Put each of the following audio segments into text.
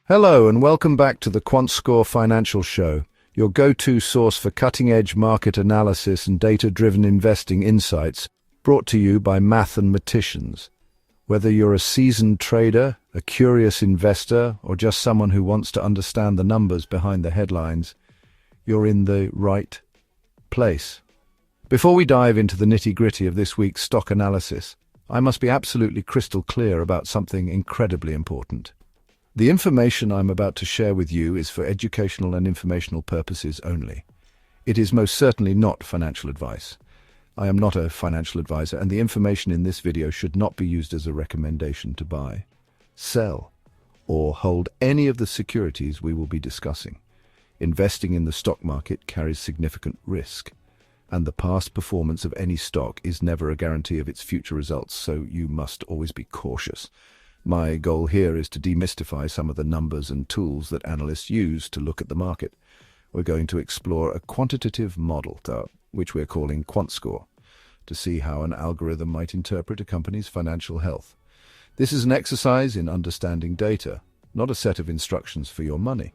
Hello and welcome back to the QuantScore Financial Show, your go-to source for cutting-edge market analysis and data-driven investing insights, brought to you by Math and Maticians. Whether you're a seasoned trader, a curious investor, or just someone who wants to understand the numbers behind the headlines, you're in the right place. Before we dive into the nitty-gritty of this week's stock analysis, I must be absolutely crystal clear about something incredibly important. The information I'm about to share with you is for educational and informational purposes only. It is most certainly not financial advice. I am not a financial advisor, and the information in this video should not be used as a recommendation to buy, sell, or hold any of the securities we will be discussing. Investing in the stock market carries significant risk, and the past performance of any stock is never a guarantee of its future results, so you must always be cautious. My goal here is to demystify some of the numbers and tools that analysts use to look at the market. We're going to explore a quantitative model, which we're calling QuantScore, to see how an algorithm might interpret a company's financial health. This is an exercise in understanding data, not a set of instructions for your money.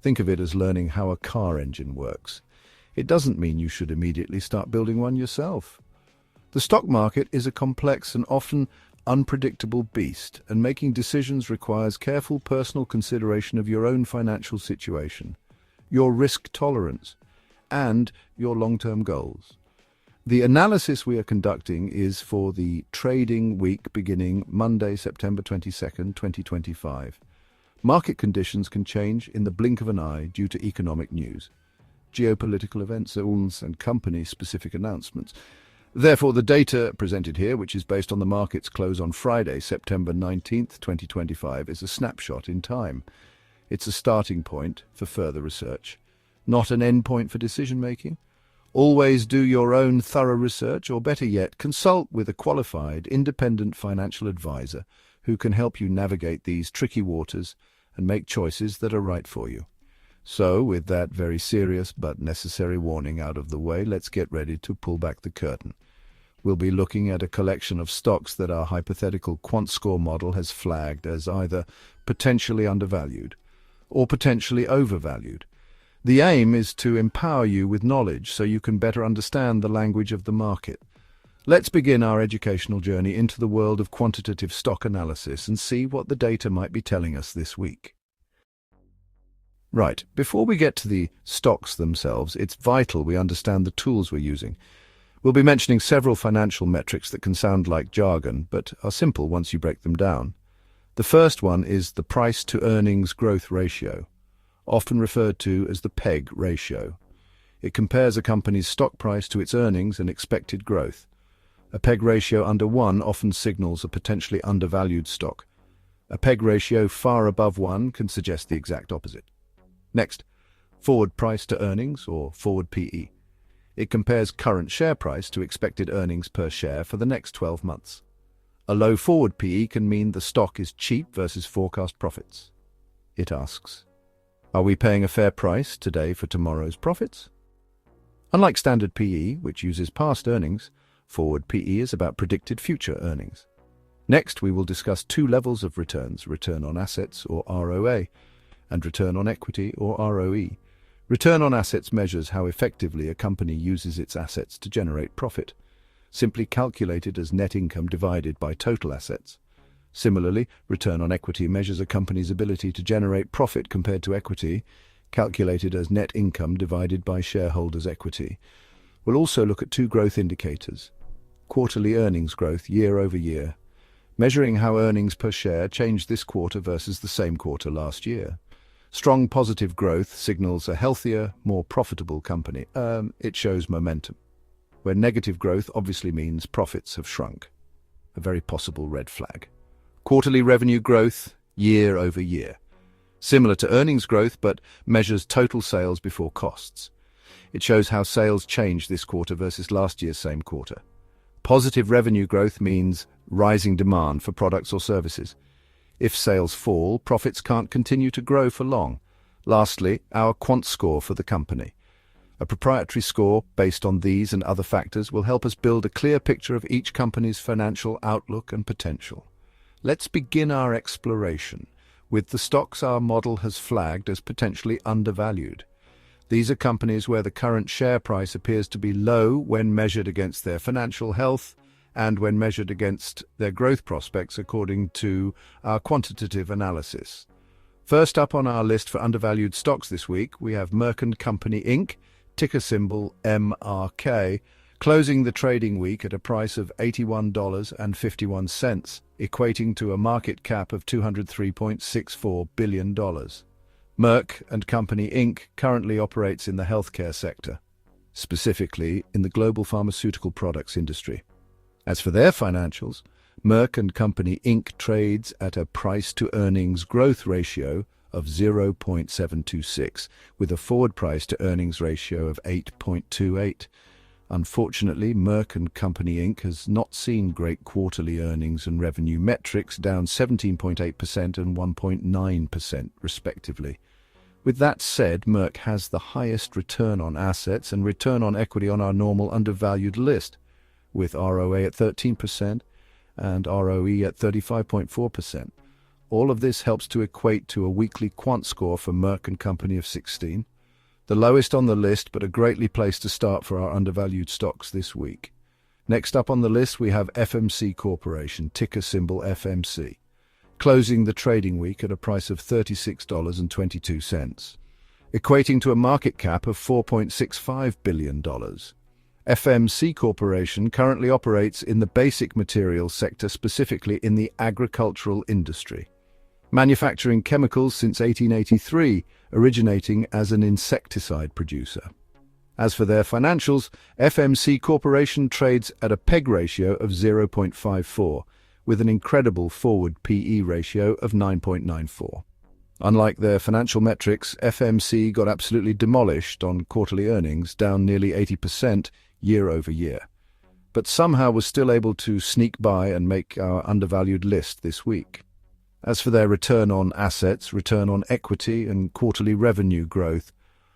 Think of it as learning how a car engine works. It doesn't mean you should immediately start building one yourself. The stock market is a complex and often unpredictable beast, and making decisions requires careful personal consideration of your own financial situation, your risk tolerance, and your long-term goals. The analysis we are conducting is for the trading week beginning Monday, September 22nd, 2025. Market conditions can change in the blink of an eye due to economic news, geopolitical events, and company-specific announcements. Therefore, the data presented here, which is based on the market's close on Friday, September 19th, 2025, is a snapshot in time. It's a starting point for further research, not an endpoint for decision-making. Always do your own thorough research, or better yet, consult with a qualified, independent financial advisor who can help you navigate these tricky waters and make choices that are right for you. So, with that very serious but necessary warning out of the way, let's get ready to pull back the curtain. We'll be looking at a collection of stocks that our hypothetical QuantScore model has flagged as either potentially undervalued or potentially overvalued. The aim is to empower you with knowledge so you can better understand the language of the market. Let's begin our educational journey into the world of quantitative stock analysis and see what the data might be telling us this week. Right, before we get to the stocks themselves, it's vital we understand the tools we're using. We'll be mentioning several financial metrics that can sound like jargon, but are simple once you break them down. The first one is the price-to-earnings growth ratio, often referred to as the PEG ratio. It compares a company's stock price to its earnings and expected growth. A PEG ratio under 1 often signals a potentially undervalued stock. A PEG ratio far above 1 can suggest the exact opposite. Next, forward price to earnings, or forward PE. It compares current share price to expected earnings per share for the next 12 months. A low forward PE can mean the stock is cheap versus forecast profits. It asks, are we paying a fair price today for tomorrow's profits? Unlike standard PE, which uses past earnings, forward PE is about predicted future earnings. Next, we will discuss two levels of returns, return on assets, or ROA, and return on equity, or ROE. Return on assets measures how effectively a company uses its assets to generate profit, simply calculated as net income divided by total assets. Similarly, return on equity measures a company's ability to generate profit compared to equity, calculated as net income divided by shareholders' equity. We'll also look at two growth indicators: quarterly earnings growth year over year, measuring how earnings per share changed this quarter versus the same quarter last year. Strong positive growth signals a healthier, more profitable company. It shows momentum. Where negative growth obviously means profits have shrunk. A very possible red flag. Quarterly revenue growth year over year. Similar to earnings growth, but measures total sales before costs. It shows how sales changed this quarter versus last year's same quarter. Positive revenue growth means rising demand for products or services. If sales fall, profits can't continue to grow for long. Lastly, our QuantScore for the company. A proprietary score based on these and other factors will help us build a clear picture of each company's financial outlook and potential. Let's begin our exploration with the stocks our model has flagged as potentially undervalued. These are companies where the current share price appears to be low when measured against their financial health and when measured against their growth prospects according to our quantitative analysis. First up on our list for undervalued stocks this week, we have Merck & Company Inc., ticker symbol MRK, closing the trading week at a price of $81.51, equating to a market cap of $203.64 billion. Merck & Company Inc. currently operates in the healthcare sector, specifically in the global pharmaceutical products industry. As for their financials, Merck & Company Inc. trades at a price-to-earnings growth ratio of 0.726, with a forward price-to-earnings ratio of 8.28. Unfortunately, Merck & Company Inc. has not seen great quarterly earnings and revenue metrics, down 17.8% and 1.9% respectively. With that said, Merck has the highest return on assets and return on equity on our normal undervalued list, with ROA at 13% and ROE at 35.4%. All of this helps to equate to a weekly quant score for Merck & Company of 16. The lowest on the list, but a greatly placed to start for our undervalued stocks this week. Next up on the list, we have FMC Corporation, ticker symbol FMC, closing the trading week at a price of $36.22, equating to a market cap of $4.65 billion. FMC Corporation currently operates in the basic materials sector, specifically in the agricultural industry, manufacturing chemicals since 1883, originating as an insecticide producer. As for their financials, FMC Corporation trades at a PEG ratio of 0.54, with an incredible forward PE ratio of 9.94. Unlike their financial metrics, FMC got absolutely demolished on quarterly earnings, down nearly 80% year over year, but somehow was still able to sneak by and make our undervalued list this week. As for their return on assets, return on equity, and quarterly revenue growth,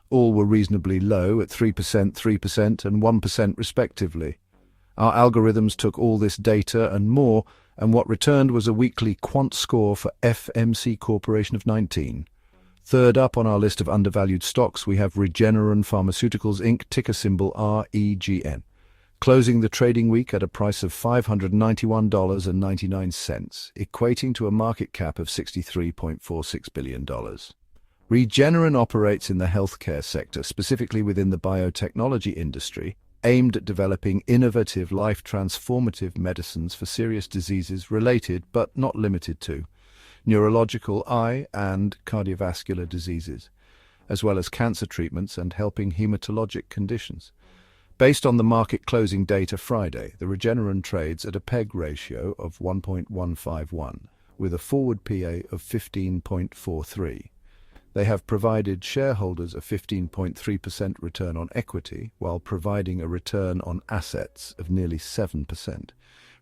all were reasonably low at 3%, 3%, and 1% respectively. Our algorithms took all this data and more, and what returned was a weekly quant score for FMC Corporation of 19. Third up on our list of undervalued stocks, we have Regeneron Pharmaceuticals Inc., ticker symbol REGN, closing the trading week at a price of $591.99, equating to a market cap of $63.46 billion. Regeneron operates in the healthcare sector, specifically within the biotechnology industry, aimed at developing innovative, life-transformative medicines for serious diseases related, but not limited to, neurological, eye, and cardiovascular diseases, as well as cancer treatments and helping hematologic conditions. Based on the market closing data Friday, the Regeneron trades at a PEG ratio of 1.151, with a forward PA of 15.43. They have provided shareholders a 15.3% return on equity, while providing a return on assets of nearly 7%.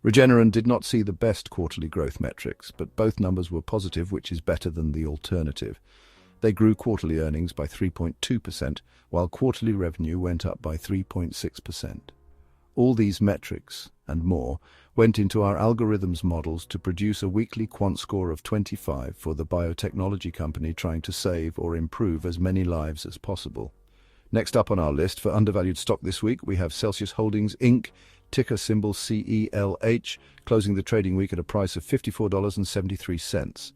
Regeneron did not see the best quarterly growth metrics, but both numbers were positive, which is better than the alternative. They grew quarterly earnings by 3.2%, while quarterly revenue went up by 3.6%. All these metrics, and more, went into our algorithms models to produce a weekly quant score of 25 for the biotechnology company trying to save or improve as many lives as possible. Next up on our list for undervalued stock this week, we have Celsius Holdings Inc., ticker symbol CELH, closing the trading week at a price of $54.73.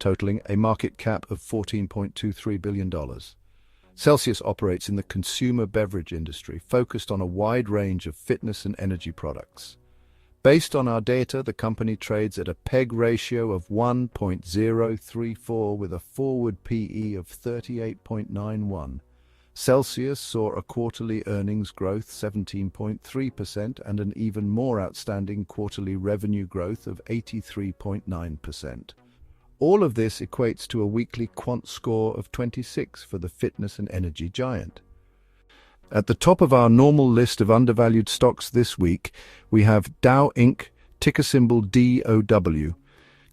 Totaling a market cap of $14.23 billion. Celsius operates in the consumer beverage industry, focused on a wide range of fitness and energy products. Based on our data, the company trades at a PEG ratio of 1.034 with a forward PE of 38.91. Celsius saw a quarterly earnings growth 17.3% and an even more outstanding quarterly revenue growth of 83.9%. All of this equates to a weekly quant score of 26 for the fitness and energy giant. At the top of our normal list of undervalued stocks this week, we have Dow Inc., ticker symbol DOW,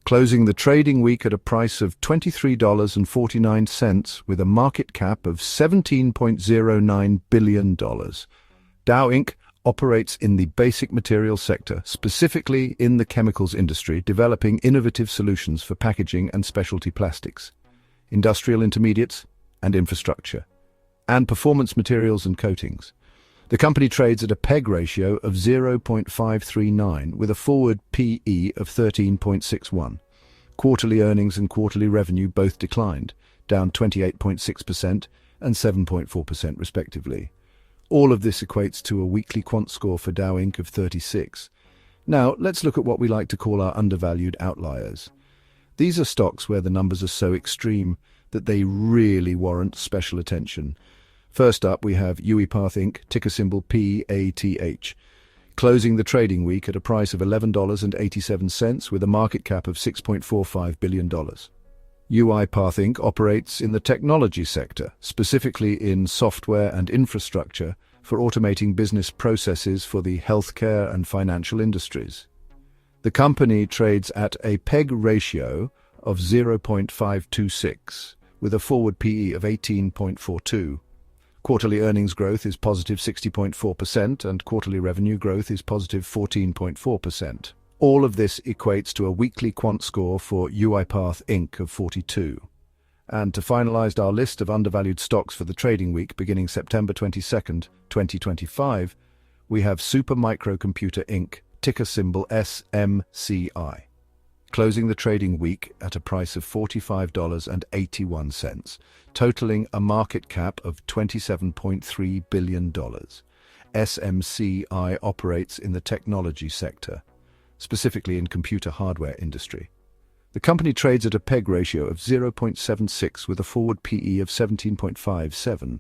closing the trading week at a price of $23.49 with a market cap of $17.09 billion. Dow Inc. operates in the basic materials sector, specifically in the chemicals industry, developing innovative solutions for packaging and specialty plastics, industrial intermediates and infrastructure, and performance materials and coatings. The company trades at a PEG ratio of 0.539 with a forward PE of 13.61. Quarterly earnings and quarterly revenue both declined, down 28.6% and 7.4% respectively. All of this equates to a weekly QuantScore for Dow Inc. of 36. Now, let's look at what we like to call our undervalued outliers. These are stocks where the numbers are so extreme that they really warrant special attention. First up, we have UiPath Inc., ticker symbol PATH, closing the trading week at a price of $11.87 with a market cap of $6.45 billion. UiPath Inc. operates in the technology sector, specifically in software and infrastructure for automating business processes for the healthcare and financial industries. The company trades at a PEG ratio of 0.526 with a forward PE of 18.42. Quarterly earnings growth is positive 60.4% and quarterly revenue growth is positive 14.4%. All of this equates to a weekly QuantScore for UiPath Inc. of 42. And to finalize our list of undervalued stocks for the trading week beginning September 22nd, 2025, we have Super Microcomputer Inc., ticker symbol SMCI, closing the trading week at a price of $45.81, totaling a market cap of $27.3 billion. SMCI operates in the technology sector, specifically in computer hardware industry. The company trades at a PEG ratio of 0.76 with a forward PE of 17.57.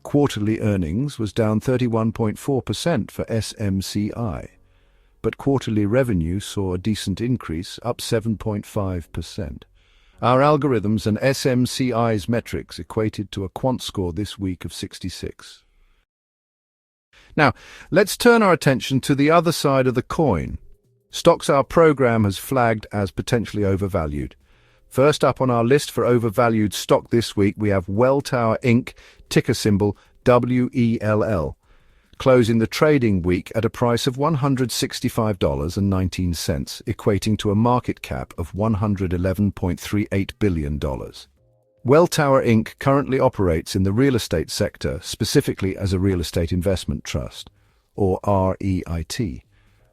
Quarterly earnings was down 31.4% for SMCI, but quarterly revenue saw a decent increase, up 7.5%. Our algorithms and SMCI's metrics equated to a QuantScore this week of 66. Now, let's turn our attention to the other side of the coin. Stocks our program has flagged as potentially overvalued. First up on our list for overvalued stock this week, we have Welltower Inc., ticker symbol WELL, closing the trading week at a price of $165.19, equating to a market cap of $111.38 billion. Welltower Inc. currently operates in the real estate sector, specifically as a real estate investment trust, or REIT,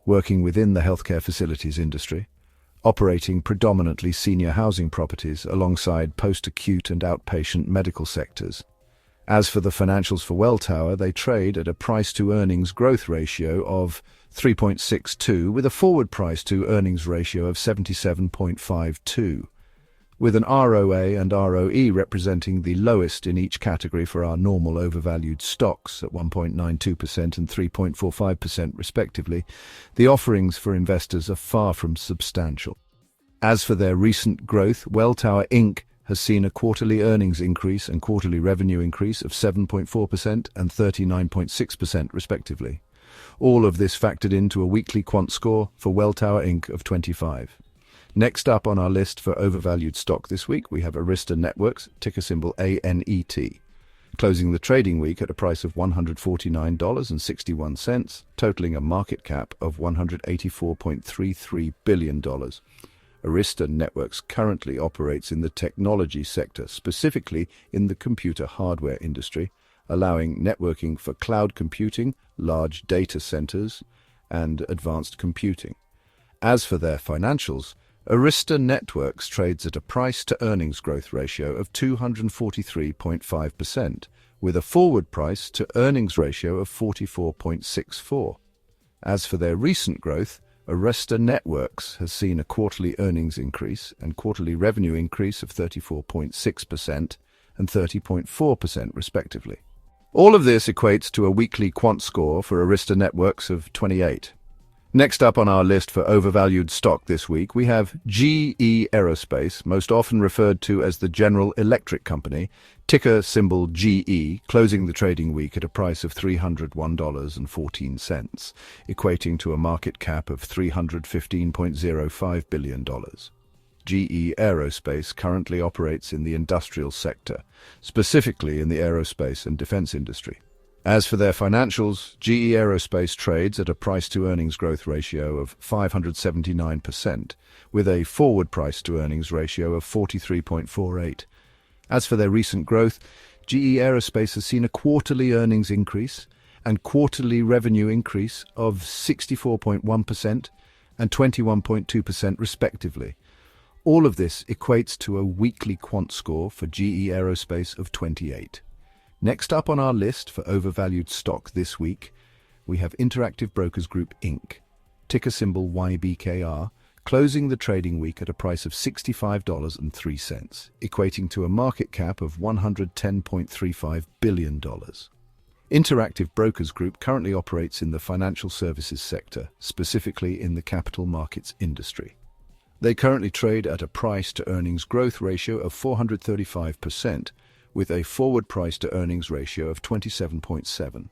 working within the healthcare facilities industry, operating predominantly senior housing properties alongside post-acute and outpatient medical sectors. As for the financials for Welltower, they trade at a price-to-earnings growth ratio of 3.62 with a forward price-to-earnings ratio of 77.52, with an ROA and ROE representing the lowest in each category for our normal overvalued stocks at 1.92% and 3.45% respectively. The offerings for investors are far from substantial. As for their recent growth, Welltower Inc. has seen a quarterly earnings increase and quarterly revenue increase of 7.4% and 39.6% respectively. All of this factored into a weekly QuantScore for Welltower Inc. of 25. Next up on our list for overvalued stock this week, we have Arista Networks, ticker symbol ANET, closing the trading week at a price of $149.61, totaling a market cap of $184.33 billion. Arista Networks currently operates in the technology sector, specifically in the computer hardware industry, allowing networking for cloud computing, large data centers, and advanced computing. As for their financials, Arista Networks trades at a price-to-earnings growth ratio of 243.5%, with a forward price-to-earnings ratio of 44.64. As for their recent growth, Arista Networks has seen a quarterly earnings increase and quarterly revenue increase of 34.6% and 30.4% respectively. All of this equates to a weekly QuantScore for Arista Networks of 28. Next up on our list for overvalued stock this week, we have GE Aerospace, most often referred to as the General Electric Company, ticker symbol GE, closing the trading week at a price of $301.14, equating to a market cap of $315.05 billion. GE Aerospace currently operates in the industrial sector, specifically in the aerospace and defense industry. As for their financials, GE Aerospace trades at a price-to-earnings growth ratio of 579%, with a forward price-to-earnings ratio of 43.48. As for their recent growth, GE Aerospace has seen a quarterly earnings increase and quarterly revenue increase of 64.1% and 21.2% respectively. All of this equates to a weekly quant score for GE Aerospace of 28. Next up on our list for overvalued stock this week, we have Interactive Brokers Group Inc., ticker symbol YBKR, closing the trading week at a price of $65.03, equating to a market cap of $110.35 billion. Interactive Brokers Group currently operates in the financial services sector, specifically in the capital markets industry. They currently trade at a price-to-earnings growth ratio of 435%, with a forward price-to-earnings ratio of 27.7.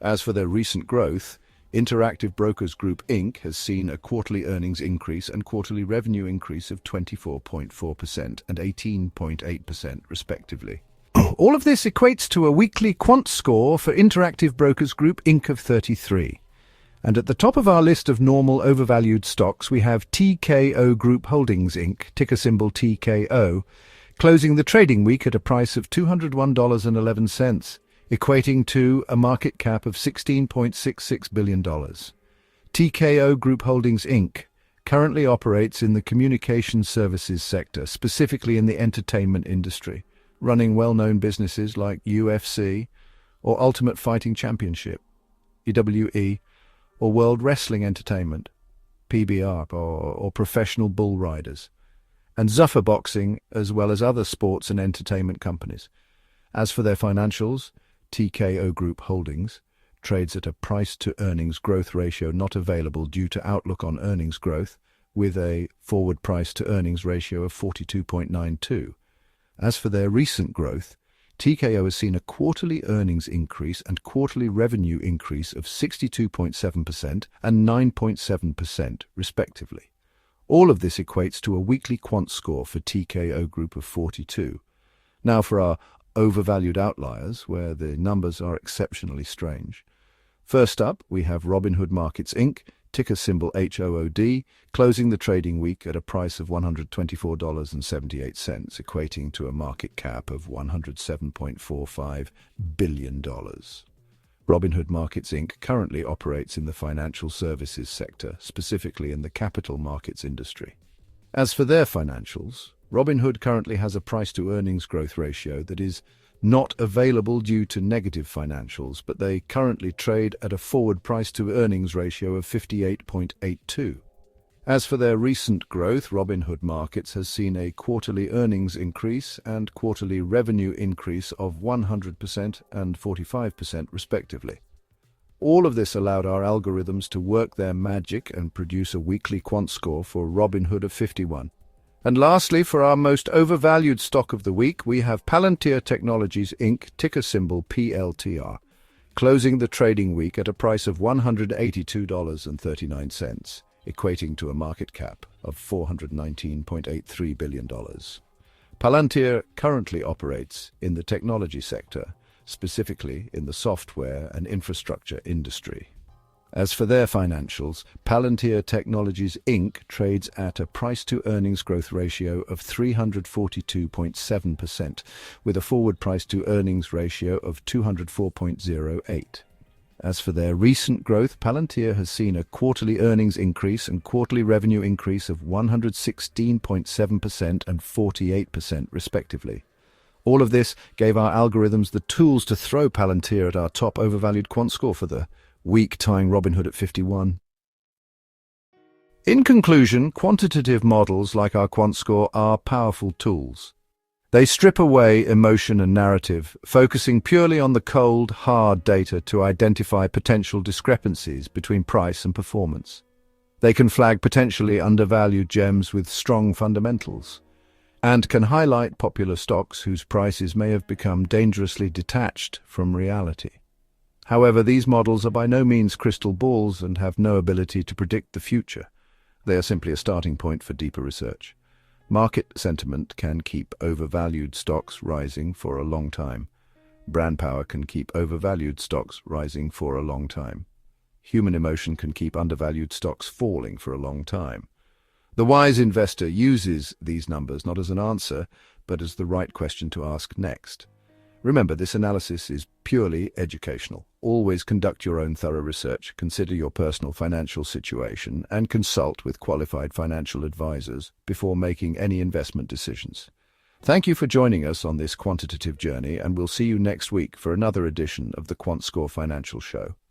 As for their recent growth, Interactive Brokers Group Inc. has seen a quarterly earnings increase and quarterly revenue increase of 24.4% and 18.8% respectively. All of this equates to a weekly quant score for Interactive Brokers Group Inc. of 33. And at the top of our list of normal overvalued stocks, we have TKO Group Holdings Inc., ticker symbol TKO, closing the trading week at a price of $201.11, equating to a market cap of $16.66 billion. TKO Group Holdings Inc. currently operates in the communication services sector, specifically in the entertainment industry, running well-known businesses like UFC or Ultimate Fighting Championship, EWE, or World Wrestling Entertainment, PBR, or Professional Bull Riders, and Zuffer Boxing, as well as other sports and entertainment companies. As for their financials, TKO Group Holdings trades at a price-to-earnings growth ratio not available due to outlook on earnings growth, with a forward price-to-earnings ratio of 42.92. As for their recent growth, TKO has seen a quarterly earnings increase and quarterly revenue increase of 62.7% and 9.7%, respectively. All of this equates to a weekly quant score for TKO Group of 42. Now for our overvalued outliers, where the numbers are exceptionally strange. First up, we have Robinhood Markets Inc., ticker symbol HOOD, closing the trading week at a price of $124.78, equating to a market cap of $107.45 billion. Robinhood Markets Inc. currently operates in the financial services sector, specifically in the capital markets industry. As for their financials, Robinhood currently has a price-to-earnings growth ratio that is not available due to negative financials, but they currently trade at a forward price-to-earnings ratio of 58.82. As for their recent growth, Robinhood Markets has seen a quarterly earnings increase and quarterly revenue increase of 100% and 45% respectively. All of this allowed our algorithms to work their magic and produce a weekly quant score for Robinhood of 51. And lastly, for our most overvalued stock of the week, we have Palantir Technologies Inc., ticker symbol PLTR, closing the trading week at a price of $182.39, equating to a market cap of $419.83 billion. Palantir currently operates in the technology sector, specifically in the software and infrastructure industry. As for their financials, Palantir Technologies Inc. trades at a price-to-earnings growth ratio of 342.7%, with a forward price-to-earnings ratio of 204.08. As for their recent growth, Palantir has seen a quarterly earnings increase and quarterly revenue increase of 116.7% and 48% respectively. All of this gave our algorithms the tools to throw Palantir at our top overvalued quant score for the week, tying Robinhood at 51. In conclusion, quantitative models like our quant score are powerful tools. They strip away emotion and narrative, focusing purely on the cold, hard data to identify potential discrepancies between price and performance. They can flag potentially undervalued gems with strong fundamentals, and can highlight popular stocks whose prices may have become dangerously detached from reality. However, these models are by no means crystal balls and have no ability to predict the future. They are simply a starting point for deeper research. Market sentiment can keep overvalued stocks rising for a long time, Brand power can keep overvalued stocks rising for a long time. Human emotion can keep undervalued stocks falling for a long time. The wise investor uses these numbers not as an answer, but as the right question to ask next. Remember, this analysis is purely educational. Always conduct your own thorough research, consider your personal financial situation, and consult with qualified financial advisors before making any investment decisions. Thank you for joining us on this quantitative journey, and we'll see you next week for another edition of the QuantScore Financial Show.